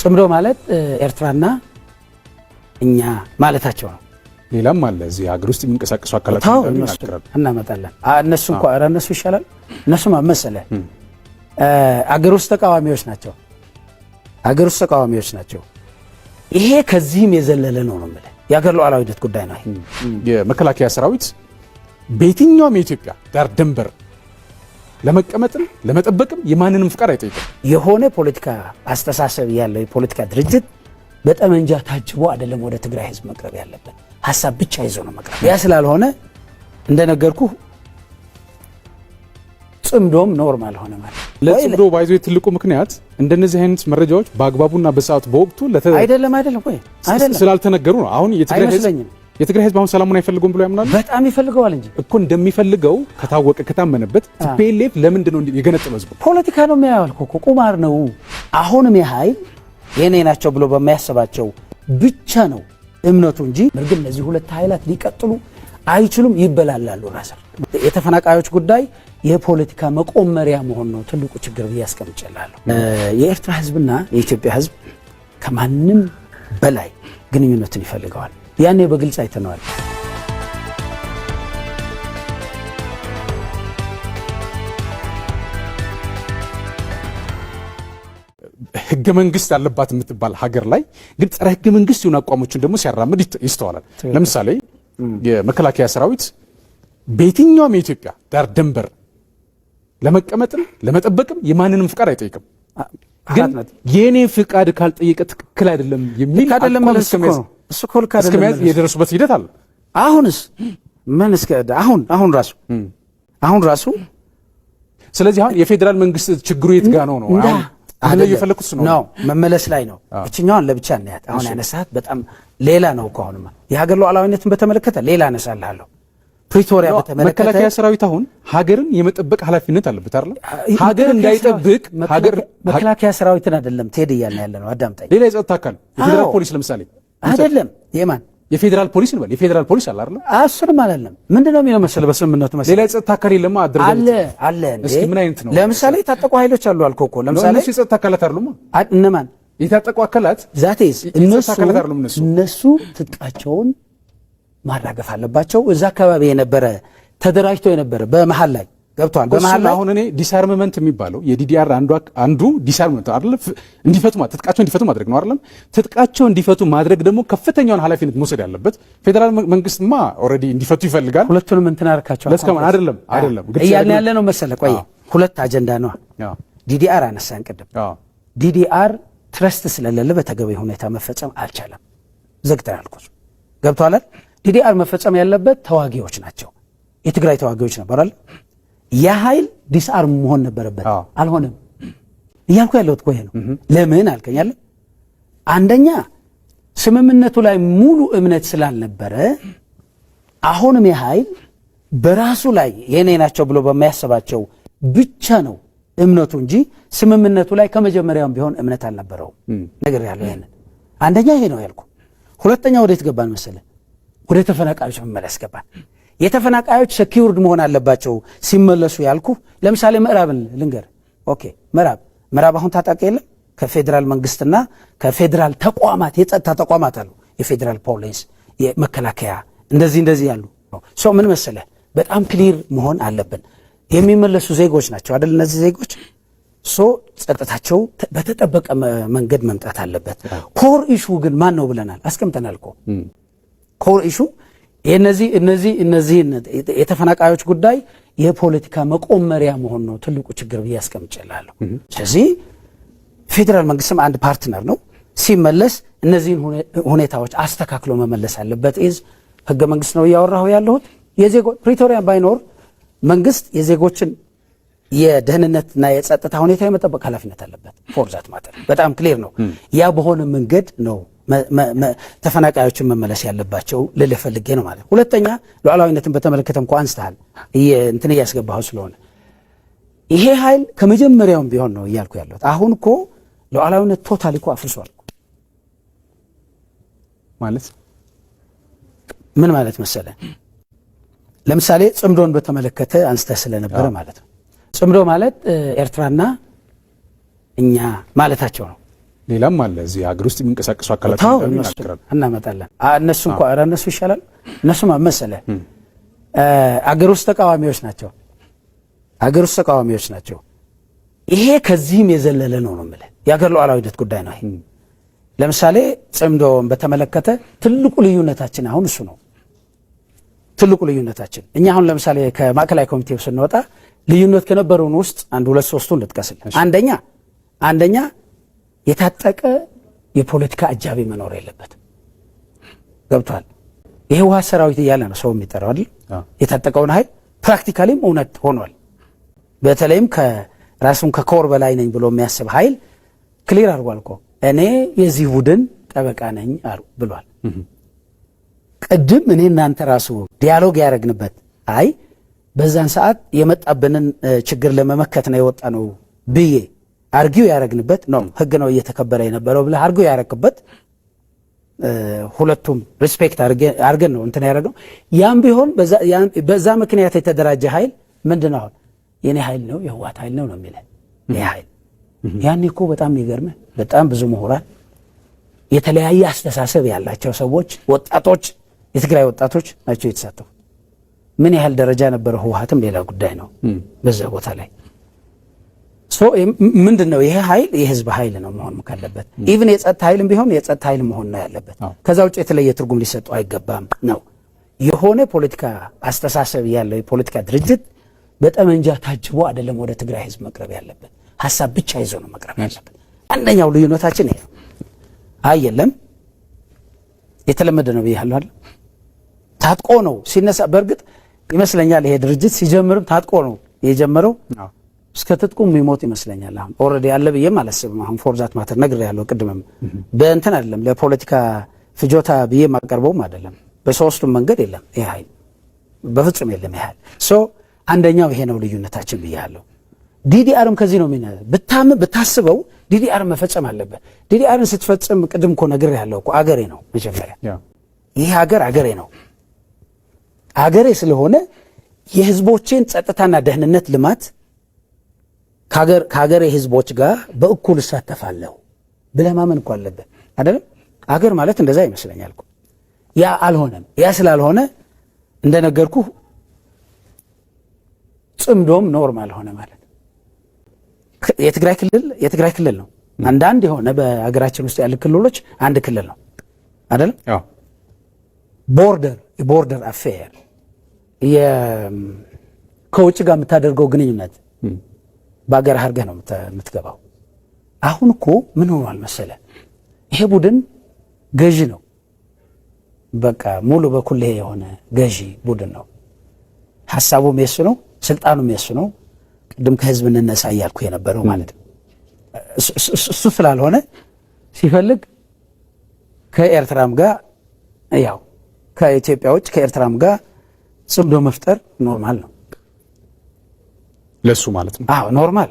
ጽምዶ ማለት ኤርትራና እኛ ማለታቸው ነው። ሌላም አለ እዚህ ሀገር ውስጥ የሚንቀሳቀሱ አካላት እናመጣለን። እነሱ እንኳን እነሱ ይሻላል። እነሱ መሰለ አገር ውስጥ ተቃዋሚዎች ናቸው። አገር ውስጥ ተቃዋሚዎች ናቸው። ይሄ ከዚህም የዘለለ ነው ነው ማለት የሀገር ሉዓላዊነት ጉዳይ ነው። የመከላከያ ሰራዊት በየትኛውም የኢትዮጵያ ዳር ድንበር ለመቀመጥም ለመጠበቅም የማንንም ፍቃድ አይጠይቅም። የሆነ ፖለቲካ አስተሳሰብ ያለው የፖለቲካ ድርጅት በጠመንጃ ታጅቦ አይደለም ወደ ትግራይ ህዝብ መቅረብ ያለበት፣ ሐሳብ ብቻ ይዞ ነው መቅረብ። ያ ስላልሆነ እንደነገርኩ ጽምዶም ኖርማል ሆነ ማለት ለጽምዶ ባይዞ ትልቁ ምክንያት እንደነዚህ አይነት መረጃዎች በአግባቡና በሰዓቱ በወቅቱ አይደለም ወይ አይደለም ስላልተነገሩ ነው። አሁን የትግራይ ህዝብ አሁን ሰላሙን አይፈልጉም ብሎ ያምናሉ። በጣም ይፈልገዋል እንጂ እኮ እንደሚፈልገው ከታወቀ ከታመነበት ቲፒኤልኤፍ ለምንድን ነው የገነጠለው? ህዝቡ ፖለቲካ ነው የሚያወልኩ እኮ ቁማር ነው። አሁንም የኃይል የኔ ናቸው ብሎ በማያስባቸው ብቻ ነው እምነቱ እንጂ ግን እነዚህ ሁለት ኃይላት ሊቀጥሉ አይችሉም፣ ይበላላሉ። ራስ የተፈናቃዮች ጉዳይ የፖለቲካ መቆመሪያ መሆን ነው ትልቁ ችግር ብዬ አስቀምጬላለሁ። የኤርትራ ህዝብና የኢትዮጵያ ህዝብ ከማንም በላይ ግንኙነትን ይፈልገዋል። ያኔ በግልጽ አይተነዋል። ህገ መንግስት ያለባት የምትባል ሀገር ላይ ግን ጸረ ህገ መንግስት የሆኑ አቋሞችን ደግሞ ሲያራምድ ይስተዋላል። ለምሳሌ የመከላከያ ሰራዊት በየትኛውም የኢትዮጵያ ዳር ድንበር ለመቀመጥም ለመጠበቅም የማንንም ፍቃድ አይጠይቅም። ግን የኔ ፍቃድ ካልጠየቀ ትክክል አይደለም የሚል አይደለም ማለት ነው። እሱ ኮልካ አይደለም የደረሱበት ሂደት አለ። አሁንስ ምን እስከ አሁን ራሱ ስለዚህ አሁን የፌዴራል መንግስት ችግሩ የት ጋር ነው አሁን እየፈለኩት ነው መመለስ ላይ ነው። እችኛዋን ለብቻ እናያት። አሁን ያነሳት በጣም ሌላ ነው እኮ አሁንማ የሀገር ሉዓላዊነትን በተመለከተ ሌላ አነሳልሃለሁ። ፕሪቶሪያ በተመለከተ መከላከያ ሰራዊት አሁን ሀገርን የመጠበቅ ኃላፊነት አለበት አይደል? ሀገር እንዳይጠብቅ መከላከያ ሰራዊትን አይደለም ቴዲ እያልን ያለ ነው። አዳምጠኝ። ሌላ የጸጥታ አካል የፌዴራል ፖሊስ ለምሳሌ አይደለም የማን የፌዴራል ፖሊስ ነው። የፌዴራል ፖሊስ አለ አይደል? እሱንም አይደለም። ምንድነው የሚለው መሰለ በስምምነቱ መሰለ ሌላ የጸጥታ አካል የለም አለ እስኪ ምን አይነት ነው? ለምሳሌ የታጠቁ ኃይሎች አሉ አልኩህ እኮ። ለምሳሌ የጸጥታ አካላት አይደሉም እነማን? የታጠቁ አካላት ዛቴስ እነሱ ትጥቃቸውን ማራገፍ አለባቸው። እዛ አካባቢ የነበረ ተደራጅቶ የነበረ በመሃል ላይ ገብቷል። በመሃል ላይ አሁን እኔ ዲስአርምመንት የሚባለው የዲዲአር አንዱ ዲስአርምመንት አይደል? እንዲፈቱ ትጥቃቸው እንዲፈቱ ማድረግ ነው አይደል? ትጥቃቸው እንዲፈቱ ማድረግ ደግሞ ከፍተኛውን ኃላፊነት መውሰድ ያለበት ፌዴራል መንግስትማ ኦልሬዲ እንዲፈቱ ይፈልጋል። ሁለቱንም እንትን አርካቸው ለስከማን አይደለም እያልን ያለ ነው መሰለ። ቆይ ሁለት አጀንዳ ነው። ዲዲአር አነሳን ቅድም። ዲዲአር ትረስት ስለሌለ በተገቢ ሁኔታ መፈጸም አልቻለም። ዘግተናል እኮ ገብቷል። ዲዲአር መፈጸም ያለበት ተዋጊዎች ናቸው። የትግራይ ተዋጊዎች ነበር አይደል? ያ ኃይል ዲስአርም መሆን ነበረበት። አልሆነም እያልኩ ያለሁት ቆይ ነው። ለምን አልከኛል? አንደኛ ስምምነቱ ላይ ሙሉ እምነት ስላልነበረ አሁንም ያ ኃይል በራሱ ላይ የኔ ናቸው ብሎ በማያስባቸው ብቻ ነው እምነቱ እንጂ ስምምነቱ ላይ ከመጀመሪያውም ቢሆን እምነት አልነበረውም። ነገር ያለው ያንን አንደኛ ይሄ ነው ያልኩ። ሁለተኛ ወዴት ገባን መሰለ? ወደ ተፈናቃዮች መመለስ ገባን። የተፈናቃዮች ሴኪዩርድ መሆን አለባቸው ሲመለሱ ያልኩ። ለምሳሌ ምዕራብን ልንገር። ኦኬ ምዕራብ አሁን ታጣቂ የለም። ከፌዴራል መንግስትና ከፌዴራል ተቋማት የጸጥታ ተቋማት አሉ። የፌዴራል ፖሊስ፣ የመከላከያ እንደዚህ ያሉ ሰው ምን መሰለ በጣም ክሊር መሆን አለብን። የሚመለሱ ዜጎች ናቸው አይደል? እነዚህ ዜጎች ጸጥታቸው በተጠበቀ መንገድ መምጣት አለበት። ኮር ኢሹ ግን ማን ነው ብለናል፣ አስቀምጠናል እኮ ኮር ኢሹ እነዚህ የተፈናቃዮች ጉዳይ የፖለቲካ መቆመሪያ መሆን ነው ትልቁ ችግር ብዬ አስቀምጬላለሁ። ስለዚህ ፌዴራል መንግስትም አንድ ፓርትነር ነው። ሲመለስ እነዚህን ሁኔታዎች አስተካክሎ መመለስ አለበት። ህገ መንግስት ነው እያወራሁ ያለሁት። የዜጎች ፕሪቶሪያ ባይኖር መንግስት የዜጎችን የደህንነትና የጸጥታ ሁኔታ የመጠበቅ ኃላፊነት አለበት። ፎርዛት ማተር በጣም ክሊር ነው። ያ በሆነ መንገድ ነው ተፈናቃዮችን መመለስ ያለባቸው ልልህ ፈልጌ ነው ማለት። ሁለተኛ ሉዓላዊነትን በተመለከተ እንኳን አንስተሃል እንትን እያስገባኸው ስለሆነ ይሄ ኃይል ከመጀመሪያውም ቢሆን ነው እያልኩ ያለሁት። አሁን እኮ ሉዓላዊነት ቶታሊ እኮ አፍርሷል ማለት ምን ማለት መሰለ? ለምሳሌ ጽምዶን በተመለከተ አንስተህ ስለነበረ ማለት ነው። ጽምዶ ማለት ኤርትራና እኛ ማለታቸው ነው። ሌላም አለ እዚህ ሀገር ውስጥ የሚንቀሳቀሱ አካላት እናመጣለን። እነሱ እንኳን ኧረ እነሱ ይሻላል። እነሱ መሰለ አገር ውስጥ ተቃዋሚዎች ናቸው። አገር ውስጥ ተቃዋሚዎች ናቸው። ይሄ ከዚህም የዘለለ ነው የምልህ የአገር ሉዓላዊነት ጉዳይ ነው። ለምሳሌ ጽምዶን በተመለከተ ትልቁ ልዩነታችን አሁን እሱ ነው። ትልቁ ልዩነታችን እኛ አሁን ለምሳሌ ከማዕከላዊ ኮሚቴው ስንወጣ ልዩነት ከነበረውን ውስጥ አንድ ሁለት ሶስቱን ልጥቀስል። አንደኛ የታጠቀ የፖለቲካ አጃቢ መኖር የለበት። ገብቷል? ይሄ ውሃ ሰራዊት እያለ ነው ሰው የሚጠራው አይደል? የታጠቀውን ኃይል ፕራክቲካሊም እውነት ሆኗል። በተለይም ከራሱን ከኮር በላይ ነኝ ብሎ የሚያስብ ኃይል ክሊር አድርጓል እኮ እኔ የዚህ ቡድን ጠበቃ ነኝ ብሏል። ቅድም እኔ እናንተ ራሱ ዲያሎግ ያደረግንበት አይ በዛን ሰዓት የመጣብንን ችግር ለመመከት ነው የወጣ ነው ብዬ አርጊው ያደረግንበት ነው። ህግ ነው እየተከበረ የነበረው ብለህ አርጊው ያደረግበት ሁለቱም ሪስፔክት አርገን ነው እንትን ያደረገው። ያም ቢሆን በዛ ምክንያት የተደራጀ ኃይል ምንድን ነው አሁን የኔ ኃይል ነው የህወሓት ኃይል ነው የሚለው ይሄ ኃይል ያኔ እኮ በጣም የሚገርምህ በጣም ብዙ ምሁራን የተለያየ አስተሳሰብ ያላቸው ሰዎች ወጣቶች የትግራይ ወጣቶች ናቸው የተሳተፉ። ምን ያህል ደረጃ ነበረ ህወሓትም ሌላ ጉዳይ ነው በዛ ቦታ ላይ ምንድነው ይሄ ኃይል የህዝብ ኃይል ነው መሆን ካለበት ኢቭን የጸጥታ ኃይልም ቢሆን የጸጥታ ኃይል መሆን ነው ያለበት። ከዛ ውጭ የተለየ ትርጉም ሊሰጠው አይገባም ነው። የሆነ ፖለቲካ አስተሳሰብ ያለው የፖለቲካ ድርጅት በጠመንጃ ታጅቦ አይደለም ወደ ትግራይ ህዝብ መቅረብ ያለበት፣ ሐሳብ ብቻ ይዞ ነው መቅረብ ያለበት። አንደኛው ልዩነታችን ይሄ ነው። የለም የተለመደ ነው ብያለሁ አይደል? ታጥቆ ነው ሲነሳ። በእርግጥ ይመስለኛል ይሄ ድርጅት ሲጀምርም ታጥቆ ነው የጀመረው። እስከ ትጥቁ የሚሞት ይመስለኛል። አሁን ኦልሬዲ ያለ ብዬም አላስብም። አሁን ፎርዛት ማተር ነግሬያለሁ ቅድምም በእንትን አይደለም ለፖለቲካ ፍጆታ ብዬ ማቀርበውም አይደለም። በሶስቱም መንገድ የለም ይሄ ኃይል በፍጹም የለም ይሄ ኃይል። አንደኛው ይሄ ነው ልዩነታችን ብያለሁ። ዲዲአርም ከዚህ ነው ብታስበው ዲዲአር መፈጸም አለበት። ዲዲአርን ስትፈጽም ቅድም እኮ ነግሬያለሁ እኮ አገሬ ነው መጀመሪያ። ይሄ ሀገር አገሬ ነው። አገሬ ስለሆነ የህዝቦችን ጸጥታና ደህንነት ልማት ከሀገሬ ህዝቦች ጋር በእኩል እሳተፋለሁ ብለህ ማመን እኮ አለበት አይደለም? አገር ማለት እንደዛ ይመስለኛል እኮ። ያ አልሆነም። ያ ስላልሆነ እንደነገርኩ ጽምዶም ኖርማል ሆነ ማለት የትግራይ ክልል ነው። አንዳንድ የሆነ በሀገራችን ውስጥ ያሉ ክልሎች አንድ ክልል ነው አይደለም? ቦርደር አፌር ከውጭ ጋር የምታደርገው ግንኙነት በአገር አድርገህ ነው የምትገባው። አሁን እኮ ምን ሆኗል መሰለ ይሄ ቡድን ገዢ ነው። በቃ ሙሉ በኩል ይሄ የሆነ ገዢ ቡድን ነው። ሐሳቡም የሱ ነው፣ ስልጣኑም የሱ ነው። ቅድም ከህዝብ እንነሳ እያልኩ የነበረው ማለት ነው። እሱ ስላልሆነ ሲፈልግ ከኤርትራም ጋር ያው ከኢትዮጵያዎች ከኤርትራም ጋር ጽምዶ መፍጠር ኖርማል ነው ለሱ ማለት ነው። ኖርማል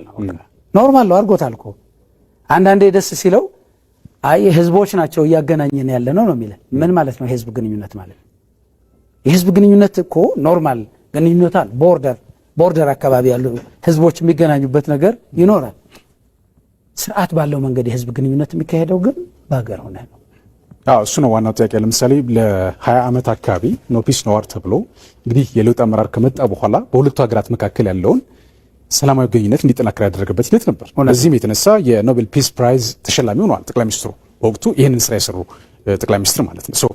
ነው አድርጎታል እኮ። አንዳንዴ ደስ ሲለው አይ ህዝቦች ናቸው እያገናኘን ያለ ነው የሚለው። ምን ማለት ነው የህዝብ ግንኙነት ማለት? የህዝብ ግንኙነት እኮ ኖርማል ግንኙነት አለ። ቦርደር አካባቢ ያሉ ህዝቦች የሚገናኙበት ነገር ይኖራል። ስርዓት ባለው መንገድ የህዝብ ግንኙነት የሚካሄደው ግን በሀገር ሆነ ነው። እሱ ነው ዋናው ጥያቄ። ለምሳሌ ለ20 ዓመት አካባቢ ኖ ፒስ ኖ ዋር ተብሎ እንግዲህ የለውጥ አመራር ከመጣ በኋላ በሁለቱ ሀገራት መካከል ያለውን ሰላማዊ ግንኙነት እንዲጠናከር ያደረገበት ሂደት ነበር። በዚህም የተነሳ የኖቤል ፒስ ፕራይዝ ተሸላሚ ሆነዋል ጠቅላይ ሚኒስትሩ፣ በወቅቱ ይህንን ስራ የሰሩ ጠቅላይ ሚኒስትር ማለት ነው።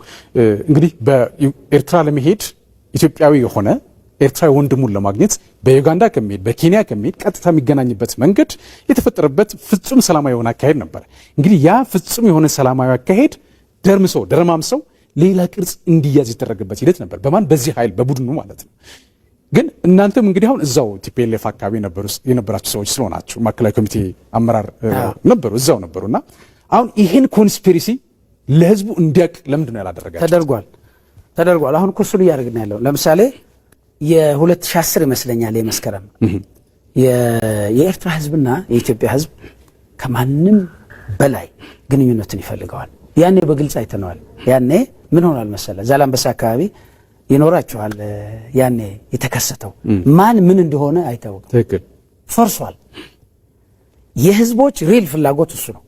እንግዲህ በኤርትራ ለመሄድ ኢትዮጵያዊ የሆነ ኤርትራዊ ወንድሙን ለማግኘት በዩጋንዳ ከሚሄድ በኬንያ ከሚሄድ ቀጥታ የሚገናኝበት መንገድ የተፈጠረበት ፍጹም ሰላማዊ የሆነ አካሄድ ነበር። እንግዲህ ያ ፍጹም የሆነ ሰላማዊ አካሄድ ደረማምሰው ሌላ ቅርጽ እንዲያዝ የተደረገበት ሂደት ነበር። በማን? በዚህ ኃይል በቡድኑ ማለት ነው። ግን እናንተም እንግዲህ አሁን እዛው ቲፒኤልኤፍ አካባቢ የነበራችሁ ሰዎች ስለሆናችሁ ማዕከላዊ ኮሚቴ አመራር ነበሩ፣ እዛው ነበሩና አሁን ይሄን ኮንስፒሬሲ ለህዝቡ እንዲያውቅ ለምንድን ነው ያላደረጋችሁት? ተደርጓል። አሁን እኮ እሱን እያደረግን ያለው ለምሳሌ የ2010 ይመስለኛል የመስከረም የኤርትራ ህዝብና የኢትዮጵያ ህዝብ ከማንም በላይ ግንኙነትን ይፈልገዋል። ያኔ በግልጽ አይተነዋል። ያኔ ምን ሆኗል መሰለ ዛላምበሳ አካባቢ ይኖራችኋል። ያኔ የተከሰተው ማን ምን እንደሆነ አይታወቅም። ትክክል፣ ፈርሷል። የህዝቦች ሪል ፍላጎት እሱ ነው።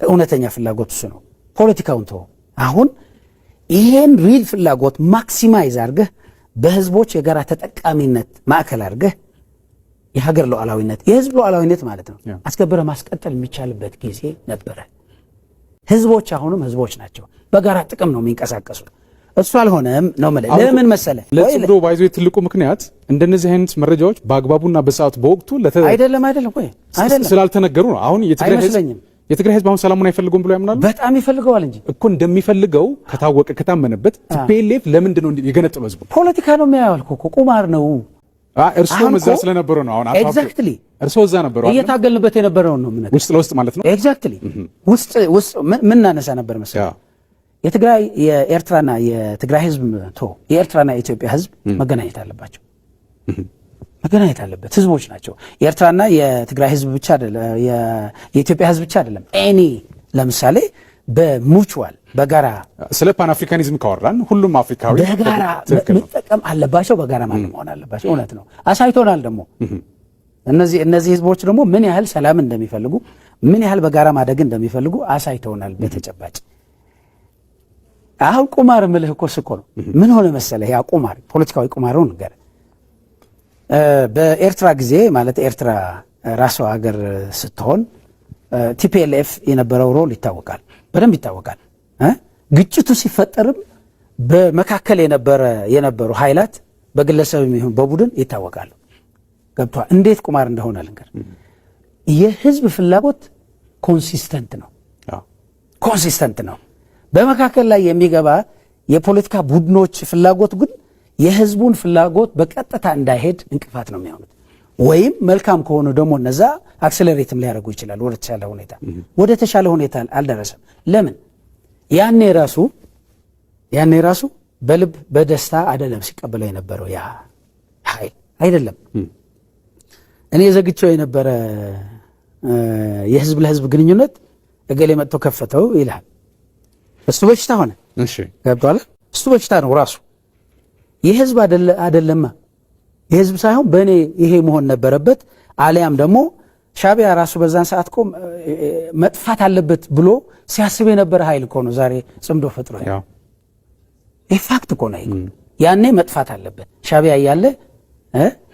እውነተኛ ፍላጎት እሱ ነው። ፖለቲካውን ተወው። አሁን ይሄን ሪል ፍላጎት ማክሲማይዝ አድርገህ በህዝቦች የጋራ ተጠቃሚነት ማዕከል አድርገህ የሀገር ሉዓላዊነት የህዝብ ሉዓላዊነት ማለት ነው አስከብረ ማስቀጠል የሚቻልበት ጊዜ ነበረ። ህዝቦች አሁንም ህዝቦች ናቸው፣ በጋራ ጥቅም ነው የሚንቀሳቀሱ። እሱ አልሆነም ነው ማለት። ለምን መሰለ ለጽምዶ ባይዞ ትልቁ ምክንያት እንደነዚህ አይነት መረጃዎች በአግባቡና በሰዓቱ በወቅቱ አይደለም ወይ አይደለም ስላልተነገሩ ነው። አሁን የትግራይ ህዝብ አሁን ሰላሙን አይፈልገውም ብሎ ያምናሉ። በጣም ይፈልገዋል እንጂ እኮ እንደሚፈልገው ከታወቀ ከታመነበት ቲፒኤልኤፍ ለምንድን ነው የገነጠለው? ህዝቡ ፖለቲካ ነው የሚያዋልኩ እኮ ቁማር ነው። እርስዎ እዛ ስለነበሩ ነው። አሁን ኤግዛክትሊ እርስዎ እዛ ነበሩ፣ እየታገልንበት የነበረው ነው ምን ውስጥ ለውስጥ ማለት ነው። ኤግዛክትሊ ውስጥ ምን እናነሳ ነበር መሰለህ? የኤርትራና የትግራይ ህዝብ የኤርትራና የኢትዮጵያ ህዝብ መገናኘት አለባቸው። መገናኘት አለበት። ህዝቦች ናቸው። የኤርትራና የትግራይ ህዝብ ብቻ አይደለም፣ የኢትዮጵያ ህዝብ ብቻ አይደለም። ለምሳሌ በሙቹዋል በጋራ ስለ ፓን አፍሪካኒዝም ካወራን ሁሉም አፍሪካዊ በጋራ መጠቀም አለባቸው፣ በጋራ ማለት መሆን አለባቸው። እውነት ነው። አሳይቶናል ደግሞ እነዚህ ህዝቦች ደግሞ ምን ያህል ሰላም እንደሚፈልጉ፣ ምን ያህል በጋራ ማደግ እንደሚፈልጉ አሳይተውናል በተጨባጭ። አሁን ቁማር ምልህ እኮ ስኮ ነው። ምን ሆነ መሰለህ? ያ ቁማር ፖለቲካዊ ቁማር ነው ነገር በኤርትራ ጊዜ ማለት ኤርትራ ራሷ ሀገር ስትሆን ቲፒኤልኤፍ የነበረው ሮል ይታወቃል፣ በደንብ ይታወቃል። ግጭቱ ሲፈጠርም በመካከል የነበሩ ኃይላት በግለሰብም ይሁን በቡድን ይታወቃሉ። ገብቷል? እንዴት ቁማር እንደሆነ ልንገር። የህዝብ ፍላጎት ኮንሲስተንት ነው። በመካከል ላይ የሚገባ የፖለቲካ ቡድኖች ፍላጎት ግን የህዝቡን ፍላጎት በቀጥታ እንዳይሄድ እንቅፋት ነው የሚሆኑት። ወይም መልካም ከሆኑ ደግሞ እነዛ አክሰለሬትም ሊያደርጉ ይችላል ወደ ተሻለ ሁኔታ አልደረሰም። ለምን? ያኔ ራሱ በልብ በደስታ አይደለም ሲቀበለው የነበረው ያ ኃይል አይደለም። እኔ ዘግቼው የነበረ የህዝብ ለህዝብ ግንኙነት እገሌ መጥቶ ከፈተው ይላል። እሱ በሽታ ሆነ። ገብቷል? እሱ በሽታ ነው ራሱ። የህዝብ አይደለማ። የህዝብ ሳይሆን በእኔ ይሄ መሆን ነበረበት። አሊያም ደግሞ ሻዕቢያ ራሱ በዛን ሰዓት እኮ መጥፋት አለበት ብሎ ሲያስብ የነበረ ኃይል እኮ ነው ዛሬ ጽምዶ ፈጥሮ ፋክት እኮ ነው። ያኔ መጥፋት አለበት ሻዕቢያ እያለ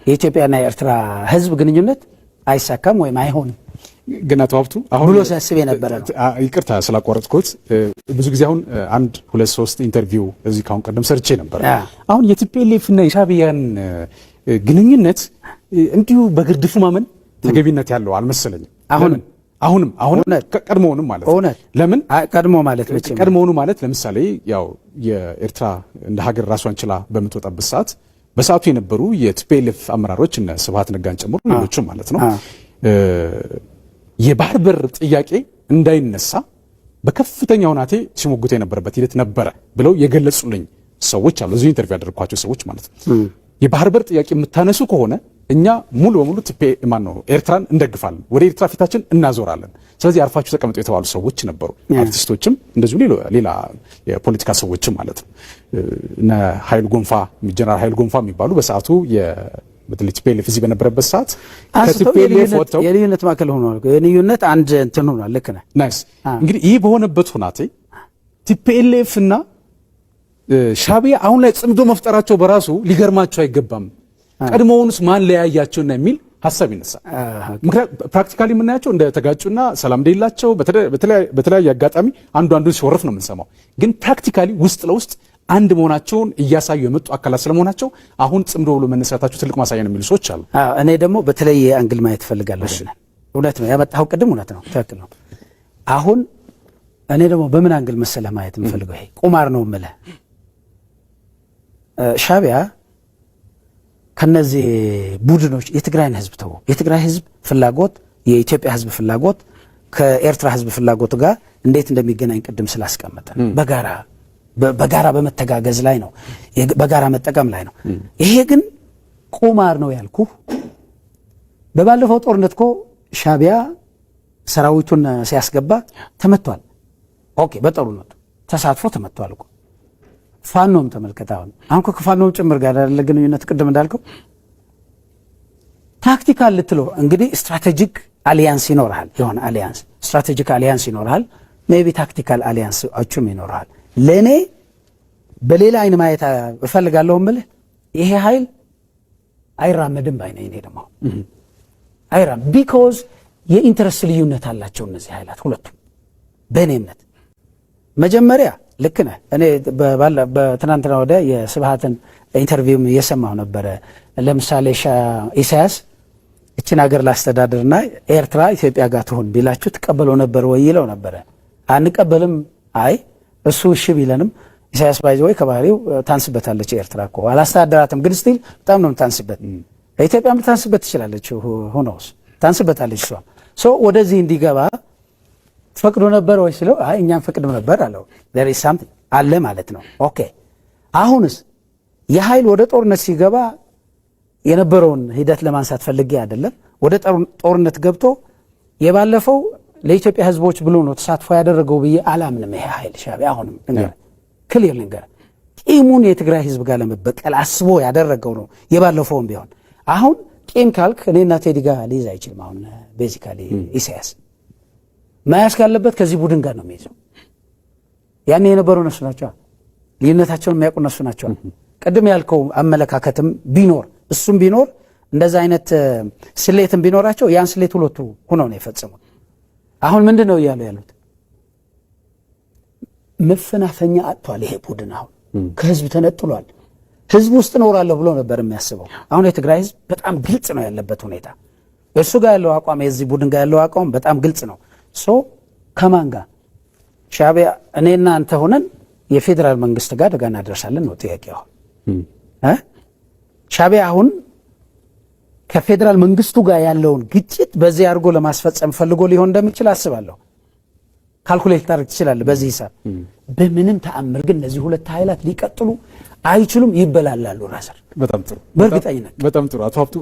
የኢትዮጵያና የኤርትራ ህዝብ ግንኙነት አይሳካም ወይም አይሆንም ግን አቶ ሀብቱ አሁን ብሎ ሲያስብ የነበረ ነው። ይቅርታ ስላቋረጥኩት። ብዙ ጊዜ አሁን 1 2 3 ኢንተርቪው እዚህ ካሁን ቀደም ሰርቼ ነበር። አሁን የቲፒኤልኤፍ እና የሻዕቢያን ግንኙነት እንዲሁ በግርድፉ ማመን ተገቢነት ያለው አልመሰለኝም። አሁንም ቀድሞውንም ማለት ነው። ለምን ቀድሞውኑ ማለት ለምሳሌ ያው የኤርትራ እንደ ሀገር ራሷን ችላ በምትወጣበት ሰዓት በሰዓቱ የነበሩ የቲፒኤልኤፍ አመራሮች እነ ስብሃት ነጋን ጨምሮ ሌሎችም ማለት ነው የባህር በር ጥያቄ እንዳይነሳ በከፍተኛ ሁናቴ ሲሞግቱ የነበረበት ሂደት ነበረ ብለው የገለጹልኝ ሰዎች አሉ። እዚህ ኢንተርቪው ያደረኳቸው ሰዎች ማለት ነው። የባህር በር ጥያቄ የምታነሱ ከሆነ እኛ ሙሉ በሙሉ ኤርትራን እንደግፋለን፣ ወደ ኤርትራ ፊታችን እናዞራለን፣ ስለዚህ አርፋችሁ ተቀምጡ የተባሉ ሰዎች ነበሩ። አርቲስቶችም እንደዚሁ ሌላ የፖለቲካ ሰዎችም ማለት ነው። እነ ጀነራል ኃይል ጎንፋ የሚባሉ በሰዓቱ በተለይ ቲፒኤልኤፍ እዚህ በነበረበት ሰዓት ከቲፒኤልኤፍ ወጥተው የልዩነት ማዕከል ሆኗል። የልዩነት አንድ እንትን ሆኗል። ልክ ነህ። ናይስ። እንግዲህ ይህ በሆነበት ሁናቴ ቲፒኤልኤፍ እና ሻዕቢያ አሁን ላይ ጽምዶ መፍጠራቸው በራሱ ሊገርማቸው አይገባም። ቀድሞውንስ ማን ለያያቸውና የሚል ሀሳብ ይነሳል። ፕራክቲካሊ የምናያቸው እንደ ተጋጩና ሰላም እንደሌላቸው በተለያየ አጋጣሚ አንዱን ሲወርፍ ነው የምንሰማው። ግን ፕራክቲካሊ ውስጥ ለውስጥ አንድ መሆናቸውን እያሳዩ የመጡ አካላት ስለመሆናቸው አሁን ጽምዶ ብሎ መነሳታቸው ትልቅ ማሳያ ነው የሚሉ ሰዎች አሉ። እኔ ደግሞ በተለየ አንግል ማየት እፈልጋለሁ። እውነት ነው ያመጣኸው ቅድም እውነት ነው፣ ትክክል ነው። አሁን እኔ ደግሞ በምን አንግል መሰለህ ማየት የምፈልገው ይሄ ቁማር ነው የምልህ። ሻዕቢያ ከነዚህ ቡድኖች የትግራይን ህዝብ ተው የትግራይ ህዝብ ፍላጎት የኢትዮጵያ ህዝብ ፍላጎት ከኤርትራ ህዝብ ፍላጎት ጋር እንዴት እንደሚገናኝ ቅድም ስላስቀመጠ በጋራ በመተጋገዝ ላይ ነው፣ በጋራ መጠቀም ላይ ነው። ይሄ ግን ቁማር ነው ያልኩ። በባለፈው ጦርነት እኮ ሻዕቢያ ሰራዊቱን ሲያስገባ ተመቷል። ኦኬ፣ በጦርነቱ ተሳትፎ ተመቷል እኮ። ፋኖም ተመልከታ። አሁን ከፋኖም ጭምር ጋር ያለ ግንኙነት ቅድም እንዳልከው ታክቲካል ልትለው እንግዲህ ስትራቴጂክ አሊያንስ ይኖርሃል። የሆነ አሊያንስ ስትራቴጂክ አሊያንስ ይኖርሃል፣ ሜቢ ታክቲካል አሊያንሶችም ይኖርሃል። ለእኔ በሌላ አይን ማየት እፈልጋለሁ እምልህ ይሄ ኃይል አይራመድም ባይ ነኝ። እኔ ደግሞ ቢኮዝ የኢንተረስት ልዩነት አላቸው እነዚህ ኃይላት ሁለቱም። በእኔ እምነት መጀመሪያ ልክ ነህ። እኔ በትናንትና ወደ የስብሃትን ኢንተርቪውም እየሰማሁ ነበረ። ለምሳሌ ኢሳያስ እችን ሀገር ላስተዳድርና ኤርትራ ኢትዮጵያ ጋር ትሁን ቢላችሁ ትቀበለው ነበር ወይ ይለው ነበረ። አንቀበልም። አይ እሱ እሺ ቢለንም ኢሳያስ ባይዘ ወይ ከባህሪው ታንስበታለች። ኤርትራ እኮ አላስተዳደራትም፣ ግን ስቲል በጣም ነው ታንስበት። ኢትዮጵያም ታንስበት ትችላለች፣ ሆኖስ ታንስበታለች። እሷ ወደዚህ እንዲገባ ፈቅዶ ነበር ወይ ስለው አይ እኛም ፈቅዶ ነበር አለው። there is something አለ ማለት ነው። ኦኬ አሁንስ የኃይል ወደ ጦርነት ሲገባ የነበረውን ሂደት ለማንሳት ፈልጌ አይደለም። ወደ ጦርነት ገብቶ የባለፈው ለኢትዮጵያ ሕዝቦች ብሎ ነው ተሳትፎ ያደረገው ብዬ አላምንም። ይሄ ኃይል ሻዕቢያ አሁንም ክሊር ልንገር ቂሙን የትግራይ ሕዝብ ጋር ለመበቀል አስቦ ያደረገው ነው የባለፈውም ቢሆን። አሁን ቂም ካልክ እኔና ቴዲ ጋር ሊይዝ አይችልም። አሁን ቤዚካሊ ኢሳያስ መያዝ ካለበት ከዚህ ቡድን ጋር ነው የሚይዘው። ያኔ የነበሩ እነሱ ናቸው፣ ልዩነታቸውን የሚያውቁ እነሱ ናቸው። ቅድም ያልከው አመለካከትም ቢኖር እሱም ቢኖር እንደዛ አይነት ስሌትም ቢኖራቸው ያን ስሌት ሁለቱ ሆነው ነው የፈጸሙት። አሁን ምንድን ነው እያሉ ያሉት? መፈናፈኛ አጥቷል ይሄ ቡድን። አሁን ከህዝብ ተነጥሏል። ህዝብ ውስጥ እኖራለሁ ብሎ ነበር የሚያስበው። አሁን የትግራይ ህዝብ በጣም ግልጽ ነው ያለበት ሁኔታ። እሱ ጋር ያለው አቋም የዚህ ቡድን ጋር ያለው አቋም በጣም ግልጽ ነው። ከማን ጋር ሻዕቢያ እኔና አንተ ሆነን የፌዴራል መንግስት ጋር አደጋ እናደርሳለን ነው ጥያቄው። ሻዕቢያ አሁን ከፌዴራል መንግስቱ ጋር ያለውን ግጭት በዚህ አድርጎ ለማስፈጸም ፈልጎ ሊሆን እንደሚችል አስባለሁ። ካልኩሌት ታደርግ ትችላለህ በዚህ ሂሳብ። በምንም ተአምር ግን እነዚህ ሁለት ኃይላት ሊቀጥሉ አይችሉም፣ ይበላላሉ። ራስር በጣም ጥሩ በእርግጠኝነት በጣም ጥሩ። አቶ ሀብቱ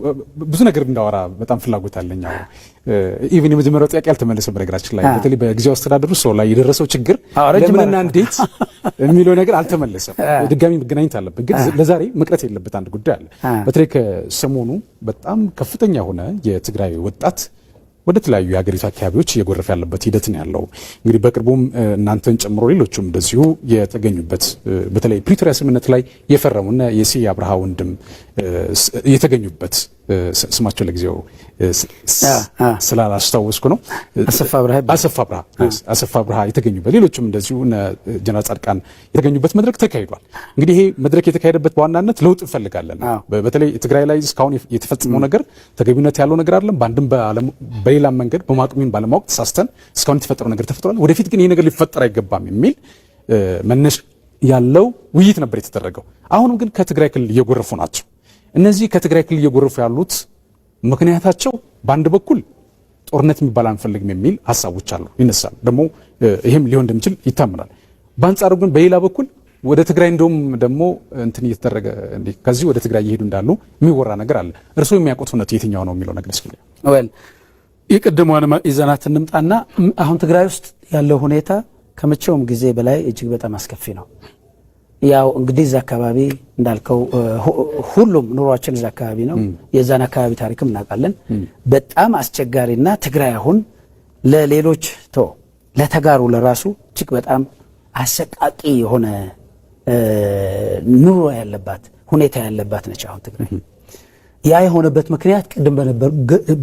ብዙ ነገር እንዳወራ በጣም ፍላጎት አለኝ። ኢቭን የመጀመሪያው ጥያቄ አልተመለሰም። በነገራችን ላይ በተለይ በጊዜው አስተዳደሩ ሰው ላይ የደረሰው ችግር ለምንና እንዴት የሚለው ነገር አልተመለሰም። ድጋሚ መገናኘት አለበት። ግን ለዛሬ መቅረት የለበት አንድ ጉዳይ አለ። በተለይ ከሰሞኑ በጣም ከፍተኛ የሆነ የትግራይ ወጣት ወደ ተለያዩ የሀገሪቱ አካባቢዎች እየጎረፈ ያለበት ሂደት ነው ያለው። እንግዲህ በቅርቡም እናንተን ጨምሮ ሌሎቹም እንደዚሁ የተገኙበት በተለይ ፕሪቶሪያ ስምምነት ላይ የፈረሙና የስዬ አብርሃ ወንድም የተገኙበት ስማቸው ለጊዜው ስላላስታወስኩ ነው አሰፋ አብርሃ የተገኙበት ሌሎችም እንደዚሁ ጀነራል ጻድቃን የተገኙበት መድረክ ተካሂዷል። እንግዲህ ይሄ መድረክ የተካሄደበት በዋናነት ለውጥ እንፈልጋለን። በተለይ ትግራይ ላይ እስካሁን የተፈጸመው ነገር ተገቢነት ያለው ነገር አይደለም። በአንድም በሌላም መንገድ በማቅሚን ባለማወቅ ተሳስተን እስካሁን የተፈጠረው ነገር ተፈጥሯል። ወደፊት ግን ይሄ ነገር ሊፈጠር አይገባም የሚል መነሻ ያለው ውይይት ነበር የተደረገው። አሁንም ግን ከትግራይ ክልል እየጎረፉ ናቸው። እነዚህ ከትግራይ ክልል እየጎረፉ ያሉት ምክንያታቸው በአንድ በኩል ጦርነት የሚባል አንፈልግም የሚል ሀሳቦች አሉ ይነሳል። ደግሞ ይሄም ሊሆን እንደሚችል ይታመናል። በአንጻሩ ግን በሌላ በኩል ወደ ትግራይ እንደውም ደግሞ እንትን እየተደረገ ከዚህ ወደ ትግራይ እየሄዱ እንዳሉ የሚወራ ነገር አለ። እርስዎ የሚያውቁት እውነት የትኛው ነው የሚለው ነገር እስኪ ወል የቀደመውን ይዘናት እንምጣና አሁን ትግራይ ውስጥ ያለው ሁኔታ ከመቼውም ጊዜ በላይ እጅግ በጣም አስከፊ ነው። ያው እንግዲህ እዛ አካባቢ እንዳልከው ሁሉም ኑሯችን እዛ አካባቢ ነው። የዛን አካባቢ ታሪክም እናውቃለን። በጣም አስቸጋሪና ትግራይ አሁን ለሌሎች ለተጋሩ ለራሱ እጅግ በጣም አሰቃቂ የሆነ ኑሮ ያለባት ሁኔታ ያለባት ነች አሁን ትግራይ። ያ የሆነበት ምክንያት ቅድም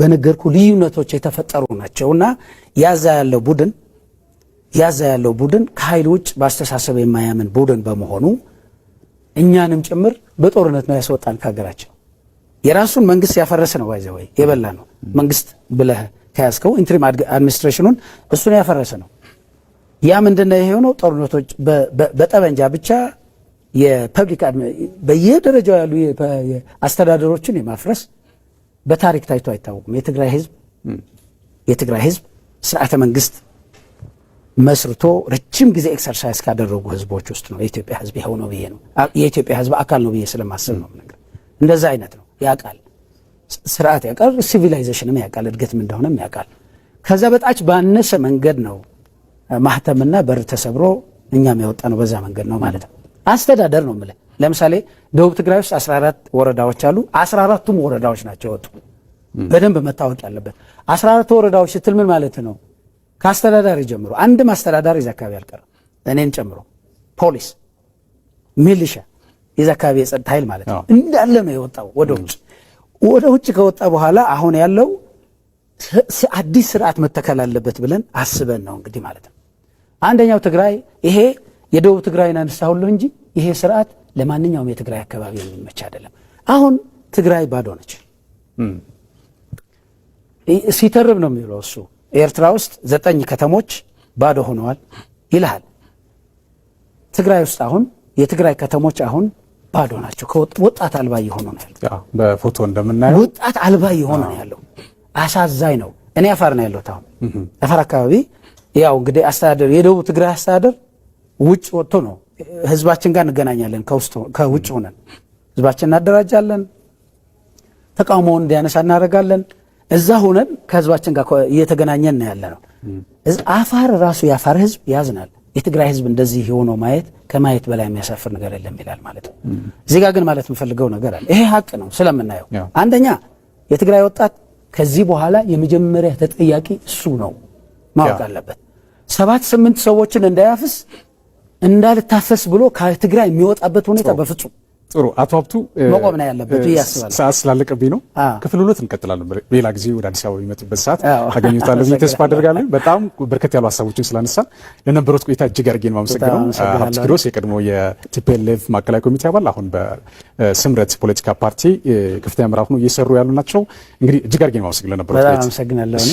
በነገርኩ ልዩነቶች የተፈጠሩ ናቸውና ያዛ ያለው ቡድን ከኃይል ውጭ በአስተሳሰብ የማያምን ቡድን በመሆኑ እኛንም ጭምር በጦርነት ነው ያስወጣን ከሀገራችን። የራሱን መንግስት ያፈረሰ ነው ባይዘ ወይ የበላ ነው መንግስት ብለህ ከያዝከው ኢንትሪም አድሚኒስትሬሽኑን እሱን ያፈረሰ ነው። ያ ምንድነው የሆነው? ጦርነቶች በጠበንጃ ብቻ የፐብሊክ በየደረጃው ያሉ አስተዳደሮችን የማፍረስ በታሪክ ታይቶ አይታወቅም። የትግራይ ህዝብ ስርዓተ መንግስት መስርቶ ረጅም ጊዜ ኤክሰርሳይዝ ካደረጉ ህዝቦች ውስጥ ነው የኢትዮጵያ ህዝብ ይሄው ነው ብዬ ነው የኢትዮጵያ ህዝብ አካል ነው ብዬ ስለማስብ ነው ነገር እንደዛ አይነት ነው ያውቃል። ስርዓት ያውቃል፣ ሲቪላይዜሽንም ያውቃል፣ እድገትም እንደሆነም ያውቃል። ከዛ በታች ባነሰ መንገድ ነው ማህተምና በር ተሰብሮ እኛም ያወጣ ነው በዛ መንገድ ነው ማለት ነው። አስተዳደር ነው ማለት ለምሳሌ ደቡብ ትግራይ ውስጥ 14 ወረዳዎች አሉ። 14ቱም ወረዳዎች ናቸው ወጡ። በደንብ መታወቅ ያለበት 14 ወረዳዎች ስትል ምን ማለት ነው? ከአስተዳዳሪ ጀምሮ አንድም አስተዳዳሪ እዛ አካባቢ አልቀረም፣ እኔን ጨምሮ ፖሊስ፣ ሚሊሻ፣ የዛ አካባቢ የጸጥታ ኃይል ማለት ነው እንዳለ ነው የወጣው ወደ ውጭ። ወደ ውጭ ከወጣ በኋላ አሁን ያለው አዲስ ስርዓት መተከል አለበት ብለን አስበን ነው እንግዲህ ማለት ነው። አንደኛው ትግራይ ይሄ የደቡብ ትግራይን አነሳሁልህ እንጂ ይሄ ስርዓት ለማንኛውም የትግራይ አካባቢ የሚመች አይደለም። አሁን ትግራይ ባዶ ነች። ሲተርብ ነው የሚለው እሱ። ኤርትራ ውስጥ 9 ከተሞች ባዶ ሆነዋል ይልሃል። ትግራይ ውስጥ አሁን የትግራይ ከተሞች አሁን ባዶ ናቸው። ወጣት አልባ እየሆኑ ነው ያለው። በፎቶ እንደምናየው ወጣት አልባ እየሆነ ነው ያለው። አሳዛኝ ነው። እኔ አፋር ነው ያለሁት። አሁን አፋር አካባቢ ያው እንግዲህ አስተዳደር የደቡብ ትግራይ አስተዳደር ውጭ ወጥቶ ነው ህዝባችን ጋር እንገናኛለን። ከውጭ ሆነን ህዝባችን እናደራጃለን፣ ተቃውሞውን እንዲያነሳ እናደርጋለን። እዛ ሆነን ከህዝባችን ጋር እየተገናኘን ነው ያለ ነው። አፋር ራሱ የአፋር ህዝብ ያዝናል። የትግራይ ህዝብ እንደዚህ ሆኖ ማየት ከማየት በላይ የሚያሳፍር ነገር የለም ይላል ማለት ነው። እዚህ ጋር ግን ማለት የምፈልገው ነገር አለ። ይሄ ሀቅ ነው ስለምናየው። አንደኛ የትግራይ ወጣት ከዚህ በኋላ የመጀመሪያ ተጠያቂ እሱ ነው ማወቅ አለበት። 7-8 ሰዎችን እንዳያፍስ እንዳልታፈስ ብሎ ከትግራይ የሚወጣበት ሁኔታ በፍጹም ጥሩ። አቶ ሀብቱ መቆም ነው ያለበት ያስባል። ሰዓት ስላልቀብኝ ነው። ክፍል 2 እንቀጥላለን። በሌላ ጊዜ ወደ አዲስ አበባ የሚመጡበት ሰዓት አገኙታለሁ ብዬ ተስፋ አደርጋለሁ። በጣም በርከት ያሉ ሀሳቦችን ስላነሳን ለነበሩት ቆይታ እጅግ አድርጌ ነው የማመሰግነው። ሀብቱ ኪሮስ የቀድሞ የቲፒኤልኤፍ ማዕከላዊ ኮሚቴ አባል፣ አሁን በስምረት ፖለቲካ ፓርቲ ከፍተኛ ምዕራፍ ነው እየሰሩ ያሉ ናቸው። እንግዲህ እጅግ አድርጌ ነው የማመሰግነው ለነበሩት ቆይታ። አመሰግናለሁ።